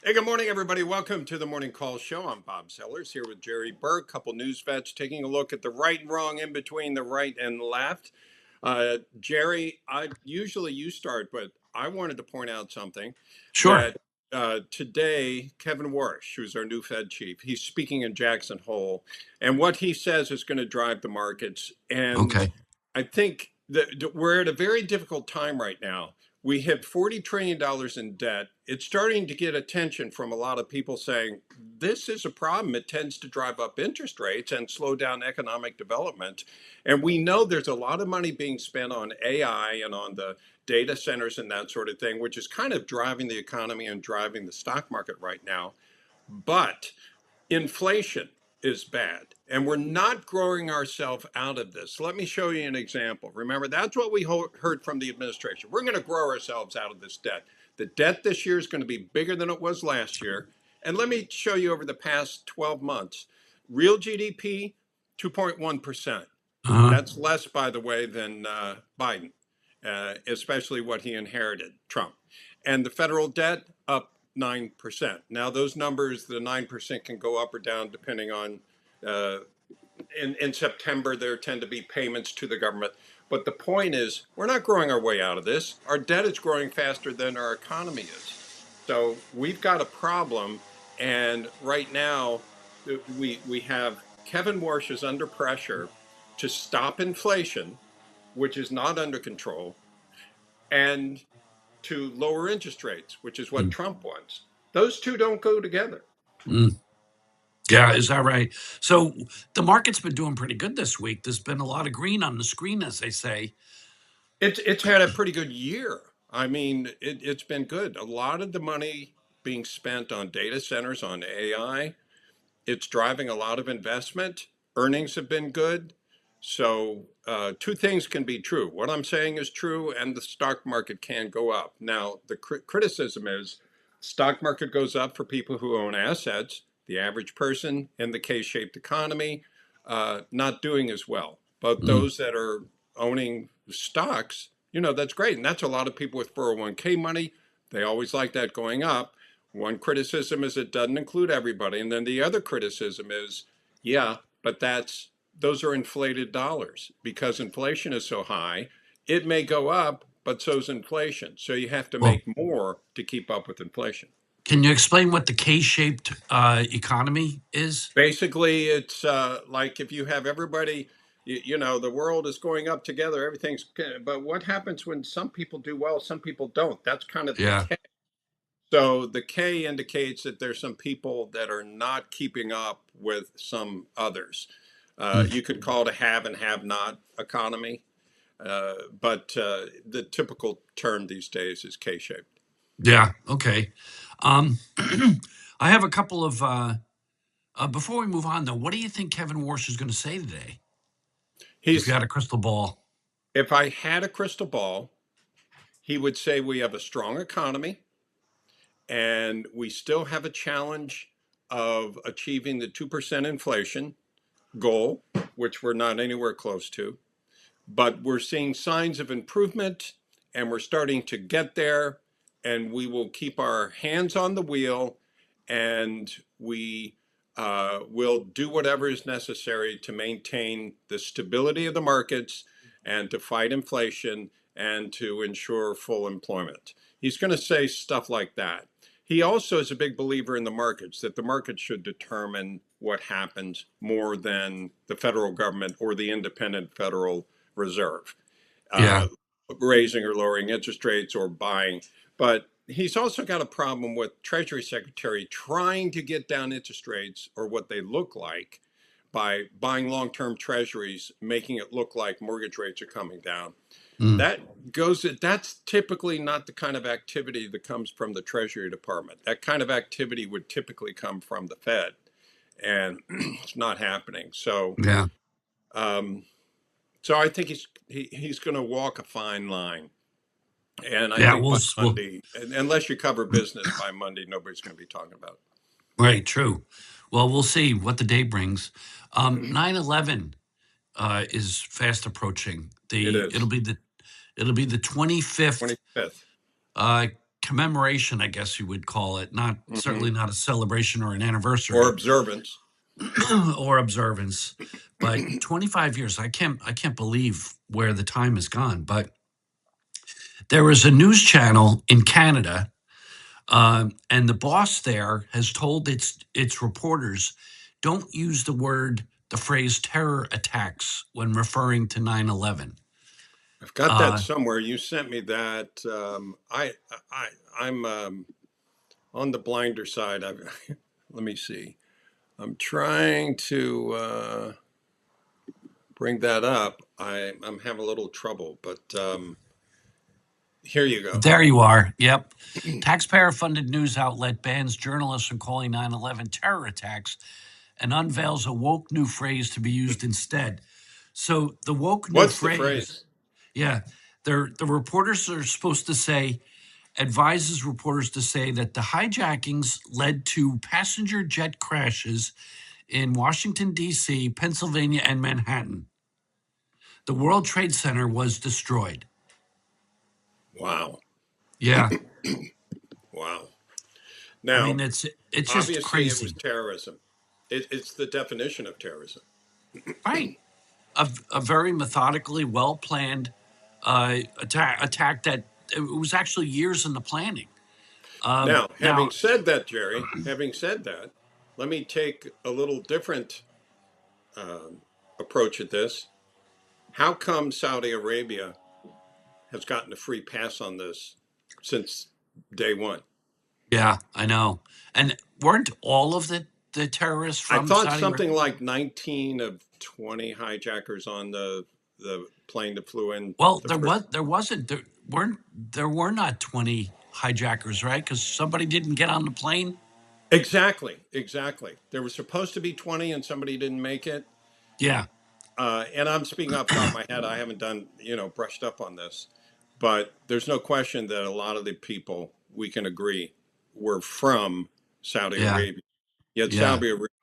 Hey, good morning, everybody. Welcome to the Morning Call Show. I'm Bob Sellers here with Jerry Berg, couple news vets taking a look at the right and wrong in between the right and left. Jerry, I usually you start, but I wanted to point out something Sure. that today Kevin Warsh, who's our new Fed chief, he's speaking in Jackson Hole, and what he says is going to drive the markets. And Okay. I think that we're at a very difficult time right now. We hit $40 trillion in debt. It's starting to get attention from a lot of people saying this is a problem. It tends to drive up interest rates and slow down economic development. And we know there's a lot of money being spent on AI and on the data centers and that sort of thing, which is kind of driving the economy and driving the stock market right now. But inflation is bad, and we're not growing ourselves out of this. Let me show you an example. Remember, that's what we heard from the administration. We're going to grow ourselves out of this debt. The debt this year is going to be bigger than it was last year. And let me show you over the past 12 months real GDP, 2.1%. Uh-huh. That's less, by the way, than Biden, especially what he inherited, Trump. And the federal debt up 9%. Now, those numbers, the 9% can go up or down depending on, uh, in September, there tend to be payments to the government. But the point is, we're not growing our way out of this. Our debt is growing faster than our economy is. So we've got a problem. And right now, we have Kevin Warsh is under pressure to stop inflation, which is not under control, and to lower interest rates, which is what Trump wants. Those two don't go together. Mm. Yeah, is that right? So the market's been doing pretty good this week. There's been a lot of green on the screen, as they say. It's had a pretty good year. I mean, it's been good. A lot of the money being spent on data centers, on AI, it's driving a lot of investment. Earnings have been good. So, two things can be true. What I'm saying is true, and the stock market can go up. Now, the criticism is stock market goes up for people who own assets. The average person in the K-shaped economy, not doing as well. But Mm. those that are owning stocks, that's great. And that's a lot of people with 401k money. They always like that going up. One criticism is it doesn't include everybody. And then the other criticism is, yeah, but those are inflated dollars because inflation is so high. It may go up, but so's inflation. So you have to Well, make more to keep up with inflation. can you explain what the K-shaped economy is? Basically, it's like if you have everybody, the world is going up together, everything's, but what happens when some people do well, some people don't? That's kind of the Yeah. K. So the K indicates that there's some people that are not keeping up with some others. Mm. You could call it a have and have not economy, but the typical term these days is K shaped. Yeah. Okay. Um, I have a couple of. Before we move on, though, what do you think Kevin Warsh is going to say today? If you He's, had a crystal ball. if I had a crystal ball, he would say we have a strong economy and we still have a challenge of achieving the 2% inflation goal, which we're not anywhere close to. But we're seeing signs of improvement and we're starting to get there, and we will keep our hands on the wheel, and we will do whatever is necessary to maintain the stability of the markets and to fight inflation and to ensure full employment. He's going to say stuff like that. He also is a big believer in the markets, that the markets should determine what happens more than the federal government or the independent Federal Reserve, Yeah. uh, raising or lowering interest rates or buying. But he's also got a problem with Treasury Secretary trying to get down interest rates, or what they look like, by buying long-term treasuries, making it look like mortgage rates are coming down. Mm. That's typically not the kind of activity that comes from the Treasury Department. That kind of activity would typically come from the Fed, and it's not happening. Yeah. Um, so I think he's going to walk a fine line. And I Yeah. think by Monday, unless you cover business by Monday, nobody's going to be talking about Right, true. Well, we'll see what the day brings. 9/11 is fast approaching. it. It The is it'll be the 25th 25th. commemoration, I guess you would call it, not Hmm. certainly not a celebration or an Or anniversary observance. or observance. But 25 years, I can't believe where the time has gone. But there is a news channel in Canada, and the boss there has told its reporters, don't use the phrase terror attacks when referring to 9/11. I've got that Uh, somewhere. You sent me that. I'm on the blinder side. Let me see. I'm trying to bring that up. I'm having a little trouble, but here you go. There you are. Yep. Taxpayer funded news outlet bans journalists from calling 9/11 terror attacks and unveils a woke new phrase to be used instead. So the woke new What's the phrase, phrase? yeah, the reporters are supposed to say, advises reporters to say that the hijackings led to passenger jet crashes in Washington, D.C., Pennsylvania, and Manhattan. The World Trade Center was destroyed. Wow. Yeah. Wow. I mean, Now, it's just obviously, it was crazy. terrorism. It's the definition of terrorism. Right. A very methodically well planned attack that it was actually years in the planning. Now, having Now, said that, Jerry, having said that, let me take a little different approach at this. How come Saudi Arabia has gotten a free pass on this since day one? yeah, I know. And weren't all of the terrorists I from thought Saudi Arabia? something like 19 of 20 hijackers on the plane that flew in Well, the first. there wasn't there were not 20 hijackers, right? Because somebody didn't get on the plane. Exactly, exactly. There was supposed to be 20 and somebody didn't make it. Yeah, And I'm speaking off the top of my head. I haven't done, brushed up on this, but there's no question that a lot of the people we can agree were from Saudi yeah, Arabia. Yet yeah.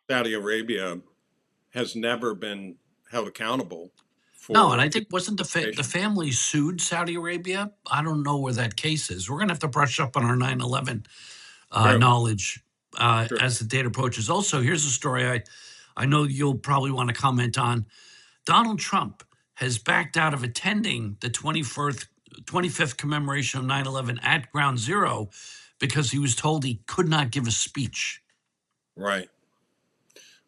Saudi Arabia has never been held accountable No, and for I its think wasn't the nation. family sued Saudi Arabia? I don't know where that case is. We're gonna have to brush up on our 9/11 True, knowledge true. as the date approaches. Also, here's a story I know you'll probably want to comment on. Donald Trump has backed out of attending the 25th commemoration of 9/11 at Ground Zero because he was told he could not give a speech. Right.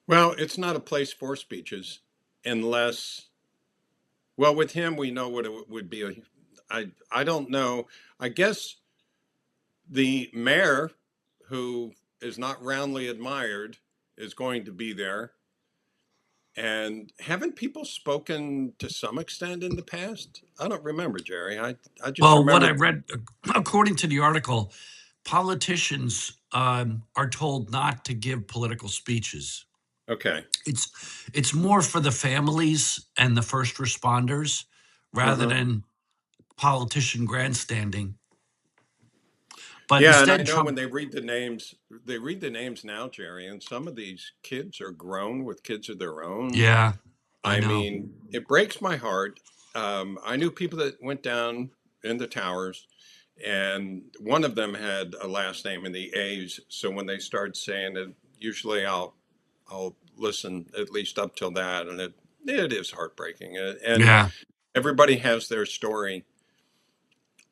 Well, it's not a place for speeches unless, well, with him, we know what it would be. I don't know. I guess the mayor, who is not roundly admired, is going to be there. And haven't people spoken to some extent in the past? I don't remember, Jerry. I just Well, what I remember. read, according to the article, politicians are told not to give political speeches. Okay. It's it's more for the families and the first responders rather Uh-huh. than politician grandstanding. But Yeah, and I instead, know when Trump, they read the names now, Jerry, and some of these kids are grown with kids of their own. yeah, I I know. mean, it breaks my heart. I knew people that went down in the towers, and one of them had a last name in the A's. So when they start saying it, usually I'll listen at least up till that, and it is heartbreaking. And Yeah, everybody has their story,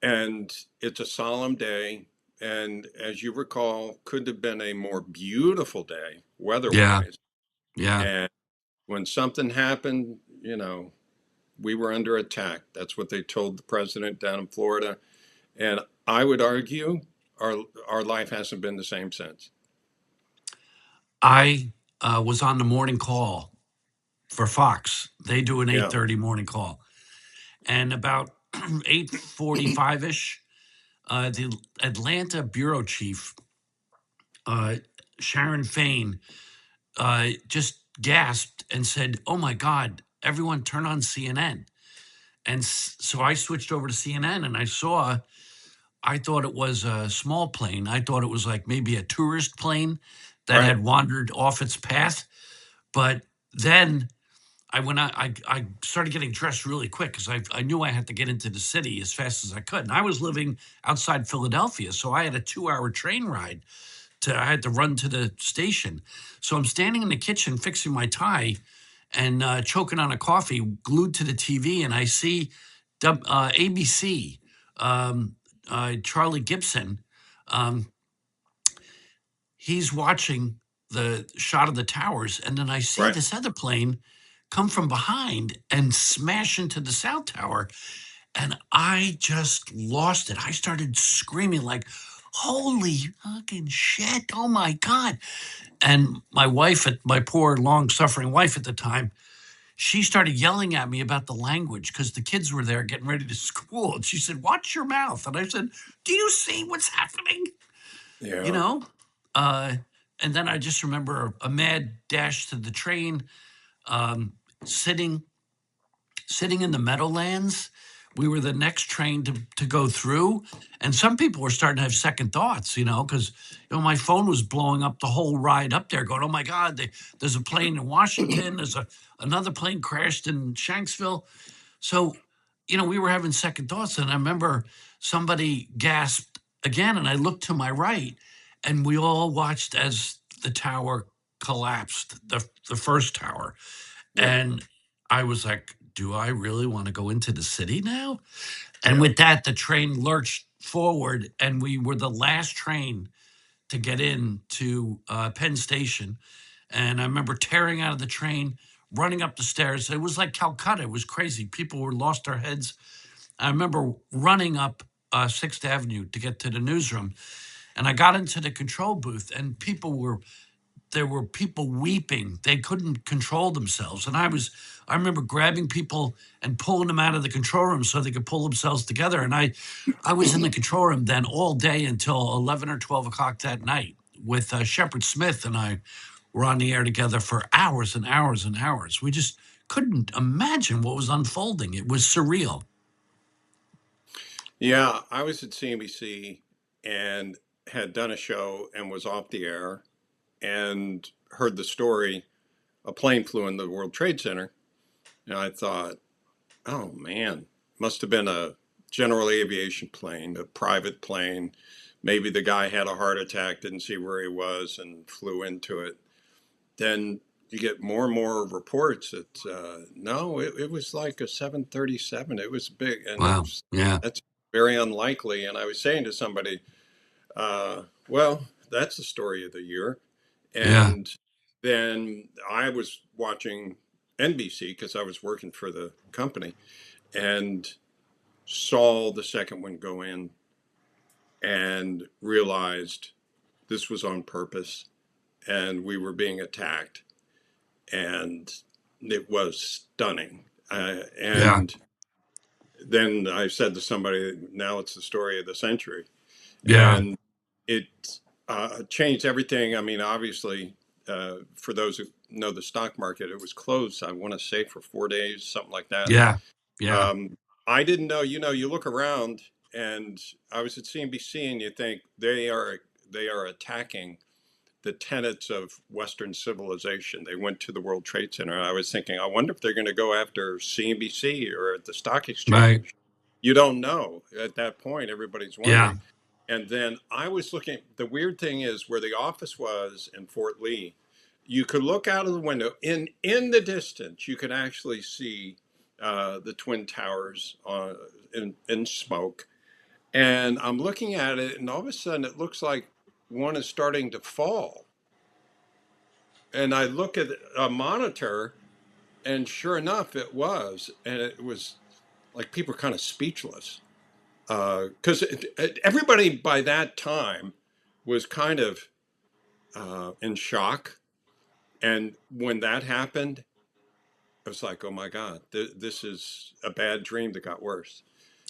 and it's a solemn day. And as you recall, could have been a more beautiful day yeah, weather-wise. yeah. And when something happened, we were under attack. That's what they told the president down in Florida. And I would argue our life hasn't been the same since. I was on the morning call for Fox. They do an Yeah. 8:30 morning call, and about 8:45 ish, the Atlanta bureau chief, uh, Sharon Fain, just gasped and said, "Oh my God, everyone turn on CNN." And so I switched over to CNN and I thought it was a small plane. I thought it was like maybe a tourist plane that Right. had wandered off its path. But then I started getting dressed really quick because I knew I had to get into the city as fast as I could. And I was living outside Philadelphia, so I had a 2 hour train ride I had to run to the station. So I'm standing in the kitchen fixing my tie and choking on a coffee, glued to the TV, and I see ABC, Charlie Gibson. Um, he's watching the shot of the towers, and then I see Right. this other plane come from behind and smash into the South Tower. And I just lost it. I started screaming like, holy fucking shit. Oh my God. And my wife, my poor long suffering wife at the time, she started yelling at me about the language because the kids were there getting ready to school. And she said, watch your mouth. And I said, do you see what's happening? You Yeah. know? Uh, and then I just remember a mad dash to the train, um, sitting in the Meadowlands. We were the next train to go through. And some people were starting to have second thoughts, because my phone was blowing up the whole ride up there, going, oh my God, there's a plane in Washington, there's another plane crashed in Shanksville. So, we were having second thoughts. And I remember somebody gasped again, and I looked to my right, and we all watched as the tower collapsed, the first tower. Yeah. And I was like, do I really want to go into the city now? And Yeah. with that, the train lurched forward, and we were the last train to get in to Penn Station. And I remember tearing out of the train, running up the stairs. It was like Calcutta. It was crazy. People were lost their heads. I remember running up 6th Avenue to get to the newsroom. And I got into the control booth, and there were people weeping. They couldn't control themselves. And I remember grabbing people and pulling them out of the control room so they could pull themselves together. And I was in the control room then all day until 11 or 12 o'clock that night with Shepard Smith and I were on the air together for hours and hours and hours. We just couldn't imagine what was unfolding. It was surreal. Yeah. I was at CNBC and had done a show and was off the air and heard the story. A plane flew in the World Trade Center. And I thought, oh man, must have been a general aviation plane, a private plane. Maybe the guy had a heart attack, didn't see where he was, and flew into it. Then you get more and more reports that no, it was like a 737. It was big, and Wow. Yeah. that's very unlikely. And I was saying to somebody, well, that's the story of the year. Yeah. And then I was watching NBC because I was working for the company and saw the second one go in and realized this was on purpose and we were being attacked. And it was stunning. Yeah. And then I said to somebody, now it's the story of the century. Yeah. And it changed everything. I mean, obviously, for those who know the stock market, it was closed, I want to say, for 4 days, something like that. Yeah. Yeah. I didn't know, you look around and I was at CNBC and you think they are attacking the tenets of Western civilization. They went to the World Trade Center. And I was thinking, I wonder if they're going to go after CNBC or at the stock Right. exchange. You don't know at that point. Everybody's Yeah. wondering. And then I was looking. The weird thing is where the office was in Fort Lee. You could look out of the window. In the distance, you could actually see the twin towers in smoke. And I'm looking at it, and all of a sudden, it looks like one is starting to fall. And I look at a monitor, and sure enough, it was. And it was like people were kind of speechless because everybody by that time was kind of in shock. And when that happened, it was like, oh my God, this is a bad dream that got worse.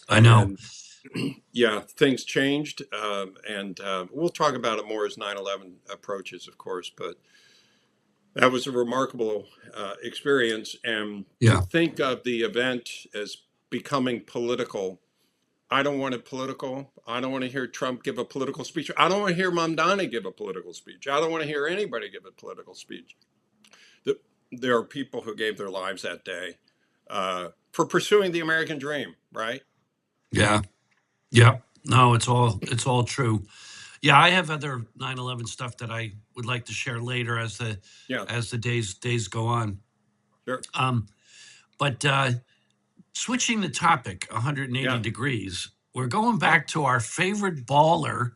I know. And yeah, things changed. And we'll talk about it more as 9/11 approaches, of course. But that was a remarkable experience. And to Yeah. think of the event as becoming political, I don't want it political. I don't want to hear Trump give a political speech. I don't want to hear Mamdani give a political speech. I don't want to hear anybody give a political speech. The, there are people who gave their lives that day for pursuing the American dream, right? Yeah. Yeah. No, it's all true. Yeah, I have other 9/11 stuff that I would like to share later Yeah, as the days go on. sure. Um, but switching the topic 180 Yeah. degrees, we're going Oh, back to our favorite baller,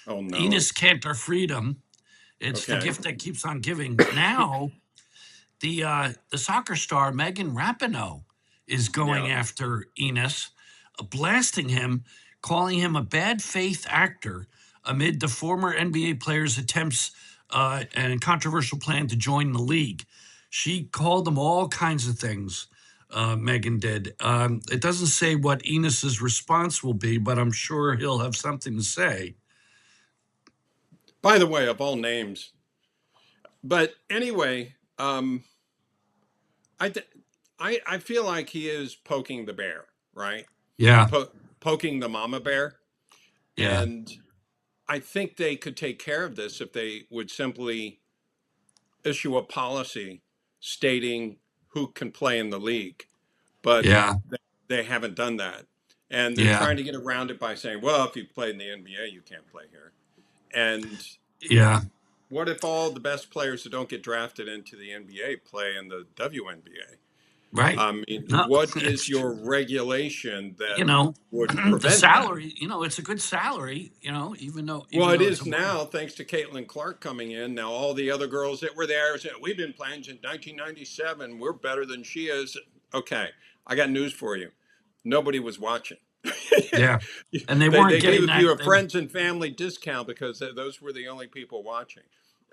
oh no. Enes Kanter Freedom. It's the Okay. gift that keeps on giving. Now, the soccer star Megan Rapinoe is going Yeah. after Enes, blasting him, calling him a bad faith actor amid the former NBA player's attempts and controversial plan to join the league. She called him all kinds of things. Megan did. It doesn't say what Enos's response will be, but I'm sure he'll have something to say. By the way, of all names, but anyway, I th- I feel like he is poking the bear, right? Yeah, Poking the mama bear, yeah, and I think they could take care of this if they would simply issue a policy stating who can play in the league. But yeah, they haven't done that. And they're yeah, trying to get around it by saying, well, if you played in the NBA, you can't play here. And yeah. what if all the best players who don't get drafted into the NBA play in the WNBA? Right. I mean, No, what is it's your regulation you that know would the prevent that? salary. It's a good salary. Even though Well, even it though it's is a now, thanks to Caitlin Clark coming in. Now, all the other girls that were there said, we've been playing since 1997. We're better than she is. Okay, I got news for you. Nobody was watching. yeah, and they they, weren't they getting gave you that. a friends and family discount because those were the only people watching.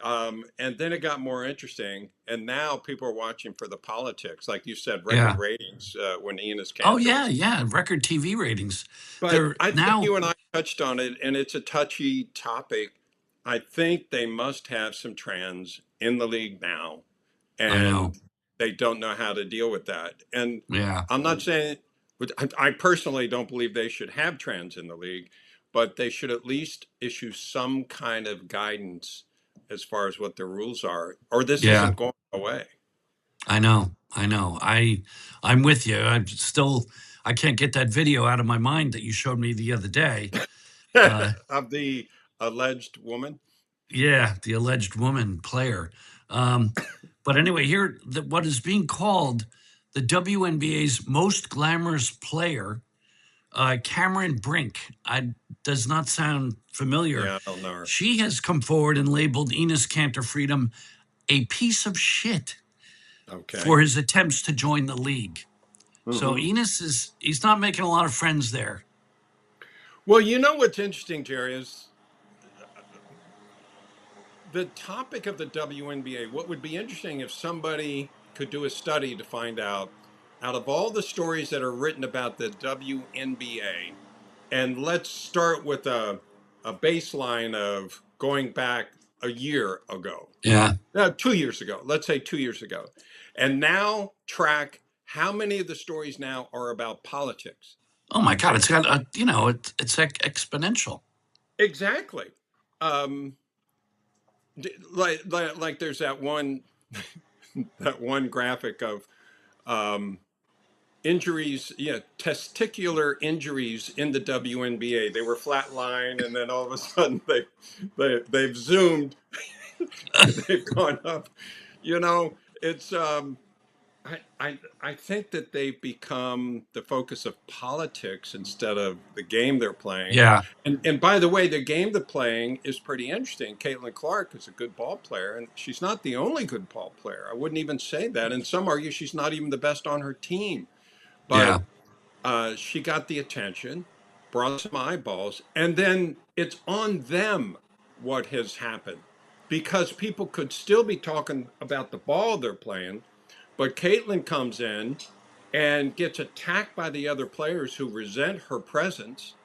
And then it got more interesting. And now people are watching for the politics. Like you said, record Yeah. ratings when Enos Oh Cantor yeah, was. yeah. Record TV ratings. But They're I think now. you and I touched on it, and it's a touchy topic. I think they must have some trans in the league now, I know. and they don't know how to deal with that. And Yeah. I'm not saying, but I personally don't believe they should have trans in the league, but they should at least issue some kind of guidance as far as what the rules are, or this Yeah. isn't going away. I know. I know. I'm with you. I can't get that video out of my mind that you showed me the other day. Uh, Of the alleged woman. Yeah, the alleged woman player. Um, but anyway, what is being called the WNBA's most glamorous player, Cameron Brink. Does not sound familiar. Yeah, I don't know her. She has come forward and labeled Enes Kanter Freedom a piece of shit Okay. for his attempts to join the league. So Hmm. he's not making a lot of friends there. Well, you know what's interesting, Jerry, is the topic of the WNBA. What would be interesting if somebody could do a study to find out of all the stories that are written about the WNBA, and let's start with a baseline of going back a year ago, Yeah. 2 years ago, let's say 2 years ago, and now track how many of the stories now are about politics. Oh my God, it's got exponential. Exactly. Um, like there's that one graphic of um, injuries, yeah, testicular injuries in the WNBA. They were flatline, and then all of a sudden they've zoomed, they've gone up. You know, it's I think that they've become the focus of politics instead of the game they're playing. Yeah. And by the way, the game they're playing is pretty interesting. Caitlin Clark is a good ball player, and she's not the only good ball player. I wouldn't even say that. And some argue she's not even the best on her team. Yeah. But she got the attention, brought some eyeballs, and then it's on them what has happened because people could still be talking about the ball they're playing, but Caitlin comes in and gets attacked by the other players who resent her presence.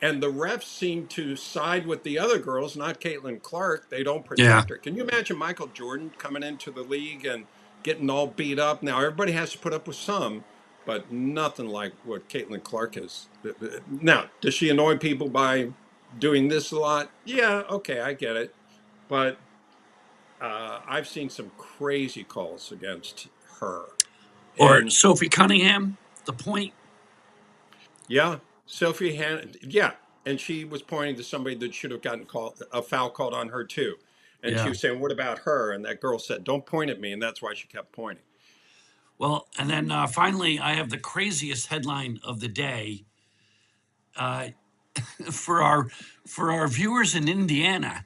And the refs seem to side with the other girls, not Caitlin Clark. They don't Yeah. protect her. Can you imagine Michael Jordan coming into the league and getting all beat up? Now, everybody has to put up with some, but nothing like what Caitlin Clark is. Now, does she annoy people by doing this a lot? Yeah, okay, I get it. But I've seen some crazy calls against her. Or And Sophie Cunningham, the point. yeah, Sophie Han, yeah. And she was pointing to somebody that should have gotten a foul called on her too. And she Yeah. was saying, "What about her?" And that girl said, "Don't point at me." And that's why she kept pointing. Well, and then finally, I have the craziest headline of the day uh, for our viewers in Indiana.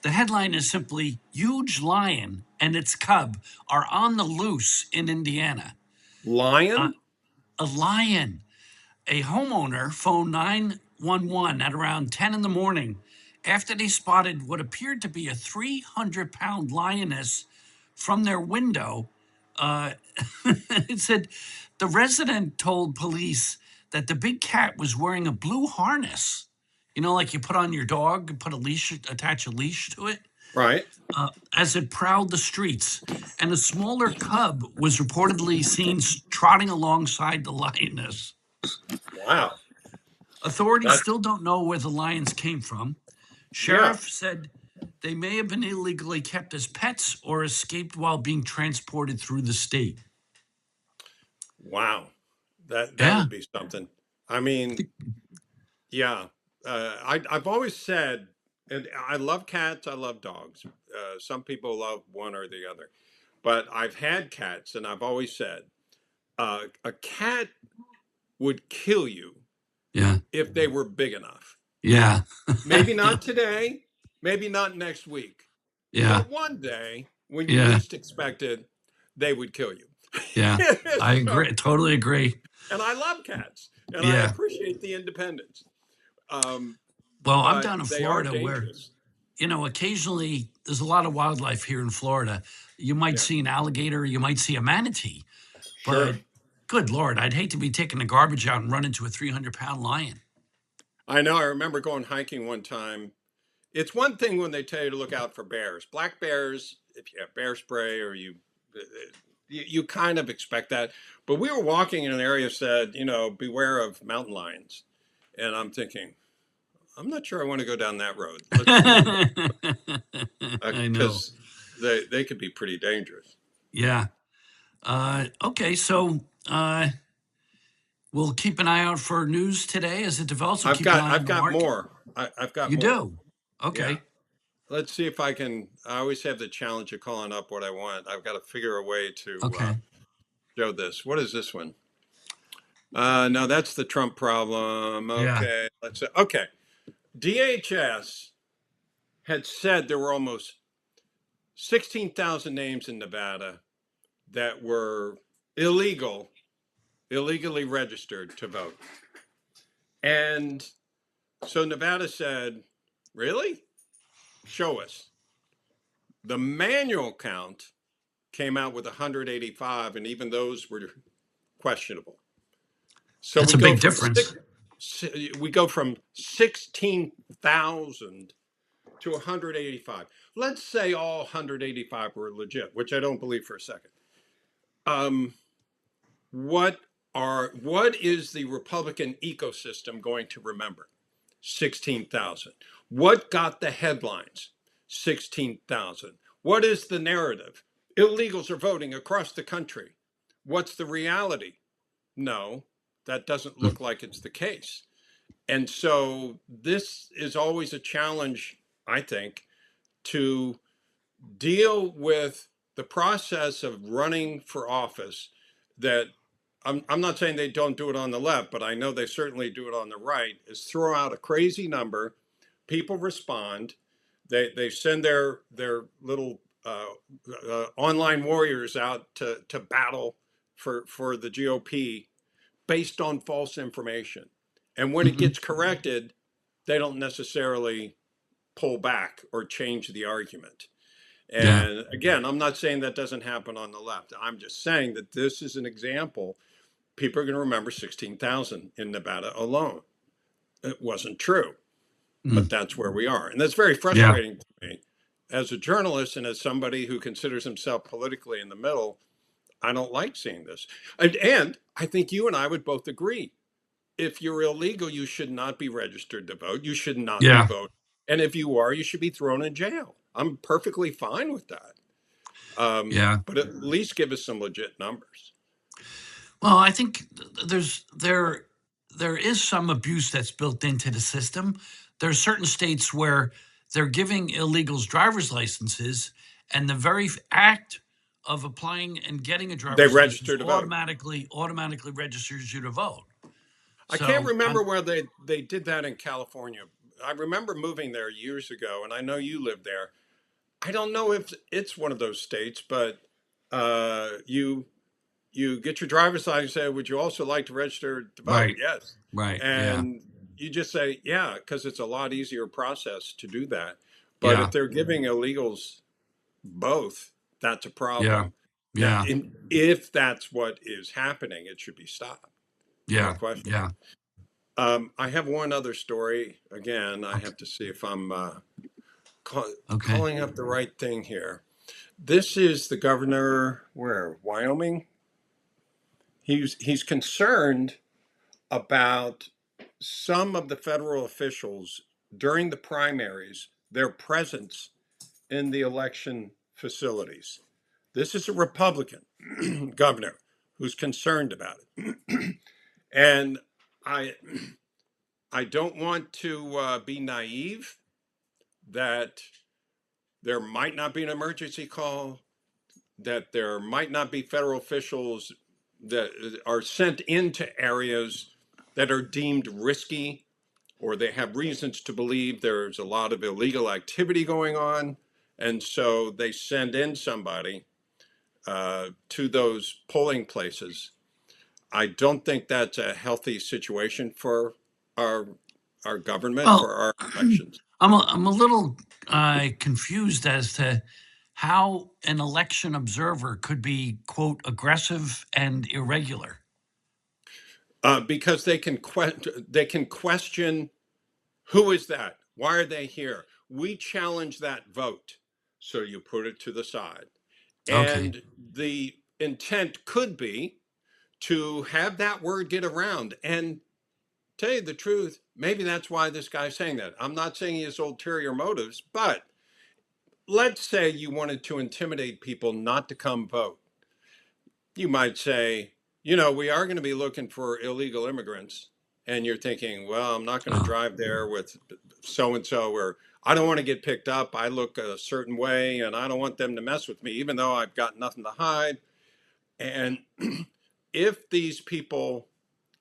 The headline is simply "Huge lion and its cub are on the loose in Indiana." Uh, Lion? a lion. A homeowner phoned 911 at around 10 in the morning after they spotted what appeared to be a 300-pound lioness from their window. Uh, it said the resident told police that the big cat was wearing a blue harness. You know, like you put on your dog, put a leash, attach a leash to it, Right. as it prowled the streets. And a smaller cub was reportedly seen trotting alongside the lioness. Wow. Authorities That's still don't know where the lions came from. yeah. Sheriff said they may have been illegally kept as pets or escaped while being transported through the state. Wow. That Yeah, would be something. I mean, yeah. I've always said, and I love cats. I love dogs. Some people love one or the other, but I've had cats, and I've always said a cat would kill you yeah, if they were big enough. yeah, Maybe not today, maybe not next week, yeah, but one day when you yeah, least expect it, they would kill you. yeah. I So, agree. Totally agree. and I love cats and I Yeah. appreciate the independence, um, Well, I'm but down in they are Florida where, dangerous. occasionally there's a lot of wildlife here in Florida. You might Yeah, see an alligator, you might see a manatee, sure. but good Lord, I'd hate to be taking the garbage out and run into a 300-pound lion. I know. I remember going hiking one time. It's one thing when they tell you to look out for bears, black bears. If you have bear spray or you kind of expect that. But we were walking in an area that said, beware of mountain lions. And I'm thinking, I'm not sure I want to go down that road. Let's I know. because they could be pretty dangerous. Yeah. Okay. So we'll keep an eye out for news today as it develops. We'll keep an eye I've on the got market. more. I've got You more. do. Yeah. Okay. Let's see if I can. I always have the challenge of calling up what I want. I've got to figure a way to Okay. show this. What is this one? No, that's the Trump problem. Yeah. Okay. Let's say, okay. DHS had said there were almost 16,000 names in Nevada that were illegally registered to vote. And so Nevada said, really? Show us. The manual count came out with 185, and even those were questionable. So That's a big difference. we go from 16,000 to 185. Let's say all 185 were legit, which I don't believe for a second. Um, what is the Republican ecosystem going to remember? 16,000. What got the headlines? 16,000. What is the narrative? Illegals are voting across the country. What's the reality? No, that doesn't look like it's the case. And so this is always a challenge, I think, to deal with the process of running for office that I'm not saying they don't do it on the left, but I know they certainly do it on the right, is throw out a crazy number. People respond. They send their little online warriors out to battle for the GOP based on false information. And when it Mhm. gets corrected, they don't necessarily pull back or change the argument. Yeah. And again, I'm not saying that doesn't happen on the left. I'm just saying that this is an example. People are going to remember 16,000 in Nevada alone. It wasn't true, but Mm. that's where we are. And that's very Yeah. frustrating to me. As a journalist and as somebody who considers himself politically in the middle, I don't like seeing this. And I think you and I would both agree. If you're illegal, you should not be registered to vote. You should not be Yeah. voting. And if you are, you should be thrown in jail. I'm perfectly fine with that. Yeah. But at least give us some legit numbers. Well, I think there is some abuse that's built into the system. There are certain states where they're giving illegals driver's licenses, and the very act of applying and getting a They driver's license register to vote. automatically registers you to vote. I can't So remember where they did that in California. I remember moving there years ago, and I know you lived there. I don't know if it's one of those states, but you get your driver's license. Say, would you also like to register to vote? right, Yes, right, yeah, and you just say yeah because it's a lot easier process to do that. But yeah, if they're giving illegals both, that's a yeah, problem. Now, yeah, if that's what is happening, it should be stopped. No yeah, question. yeah. I have one other story. Again, I Okay, have to see if I'm okay. calling up the right thing here. This is the governor, where, Wyoming? He's concerned about some of the federal officials during the primaries, their presence in the election facilities. This is a Republican governor who's concerned about it. And I I don't want to be naive that there might not be an emergency call, that there might not be federal officials that are sent into areas that are deemed risky, or they have reasons to believe there's a lot of illegal activity going on. And so they send in somebody to those polling places. I don't think that's a healthy situation for our our government, for Well, our elections. I'm a little confused as to how an election observer could be, quote, aggressive and irregular. Because they can question, who is that? Why are they here? We challenge that vote, so you put it to the side. Okay. And the intent could be to have that word get around. And tell you the truth, maybe that's why this guy's saying that. I'm not saying he has ulterior motives, but let's say you wanted to intimidate people not to come vote. You might say, we are going to be looking for illegal immigrants. And you're thinking, well, I'm not going to Oh, drive there with so and so, or I don't want to get picked up. I look a certain way and I don't want them to mess with me, even though I've got nothing to hide. And if these people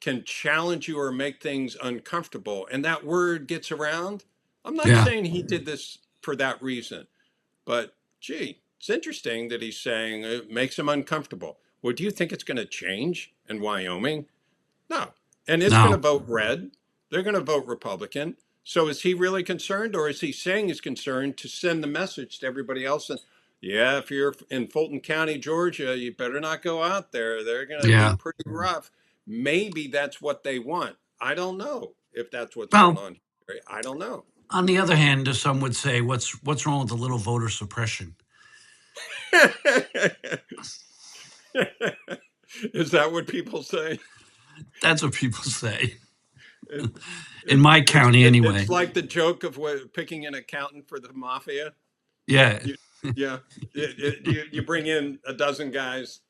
can challenge you or make things uncomfortable and that word gets around, I'm not yeah. saying he did this for that reason, but gee, it's interesting that he's saying it makes him uncomfortable. Well, do you think it's going to change in Wyoming? No. And it's going to No. vote red. They're going to vote Republican. So is he really concerned, or is he saying he's concerned to send the message to everybody else? And yeah, if you're in Fulton County, Georgia, you better not go out there. They're going to be Yeah. pretty rough. Maybe that's what they want. I don't know if that's what's going Well, on here. I don't know. on the other hand, some would say, what's wrong with a little voter suppression? Is that what people say? That's what people say It, in my county, it's anyway. like the joke of picking an accountant for the mafia. Yeah. You, yeah, you bring in a dozen guys,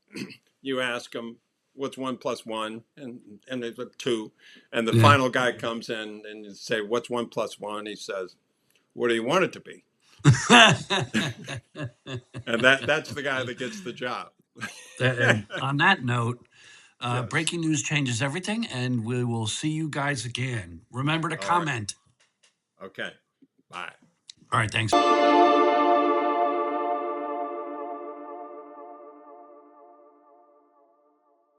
you ask them what's 1 plus 1, and it's a 2, and the Yeah. final guy comes in and you say what's 1 plus 1. He says, "What do you want it to be?" And that's the guy that gets the job. And on that note, Yes. breaking news changes everything, and we will see you guys again. Remember to All right. comment. Okay. Bye. All right, thanks.